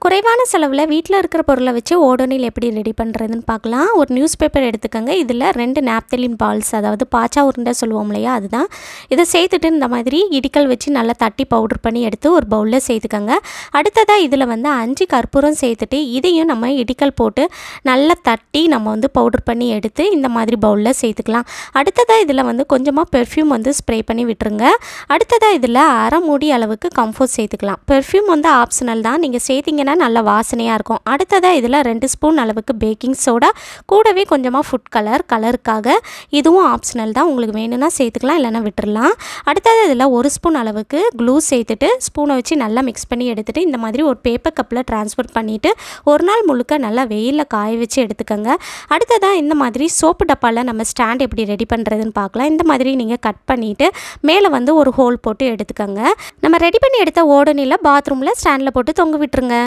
குறைவான செலவில் வீட்டில் இருக்கிற பொருளை வச்சு ஓடோனில் எப்படி ரெடி பண்ணுறதுன்னு பார்க்கலாம். ஒரு நியூஸ் பேப்பர் எடுத்துக்கோங்க. இதில் 2 நாப்தலின் பால்ஸ், அதாவது பாச்சா உருண்டை சொல்லுவோம் இல்லையா, அதுதான். இதை சேர்த்துட்டு இந்த மாதிரி இடிக்கல் வச்சு நல்லா தட்டி பவுடர் பண்ணி எடுத்து ஒரு பவுலில் சேர்த்துக்கோங்க. அடுத்ததாக இதில் 5 கற்பூரம் சேர்த்துட்டு இதையும் நம்ம இடிக்கல் போட்டு நல்லா தட்டி நம்ம பவுடர் பண்ணி எடுத்து இந்த மாதிரி பவுலில் சேர்த்துக்கலாம். அடுத்ததாக இதில் கொஞ்சமாக பெர்ஃப்யூம் ஸ்ப்ரே பண்ணி விட்டுருங்க. அடுத்ததாக இதில் அரை மூடி அளவுக்கு கம்ஃபோர்ட் சேர்த்துக்கலாம். பெர்ஃப்யூம் ஆப்ஷனல் தான், நீங்கள் சேர்த்திங்கன்னா நல்ல வாசனையாக இருக்கும். அடுத்ததாக இதில் 2 ஸ்பூன் அளவுக்கு பேக்கிங் சோடா, கூடவே கொஞ்சமாக ஃபுட் கலருக்காக, இதுவும் ஆப்ஷனல் தான், உங்களுக்கு வேணும்னா சேர்த்துக்கலாம், இல்லைனா விட்டுடலாம். அடுத்தது இதில் 1 ஸ்பூன் அளவுக்கு க்ளூ சேர்த்துட்டு ஸ்பூனை வச்சு நல்லா மிக்ஸ் பண்ணி எடுத்துகிட்டு இந்த மாதிரி ஒரு பேப்பர் கப்பில் ட்ரான்ஸ்ஃபர் பண்ணிவிட்டு ஒரு நாள் முழுக்க நல்லா வெயிலில் காய வச்சு எடுத்துக்கோங்க. அடுத்ததாக இந்த மாதிரி சோப்பு டப்பாவில் நம்ம ஸ்டாண்ட் எப்படி ரெடி பண்ணுறதுன்னு பார்க்கலாம். இந்த மாதிரி நீங்கள் கட் பண்ணிவிட்டு மேலே ஒரு ஹோல் போட்டு எடுத்துக்கோங்க. நம்ம ரெடி பண்ணி எடுத்த ஓடனில் பாத்ரூமில் ஸ்டாண்டில் போட்டு தொங்க விட்டுருங்க.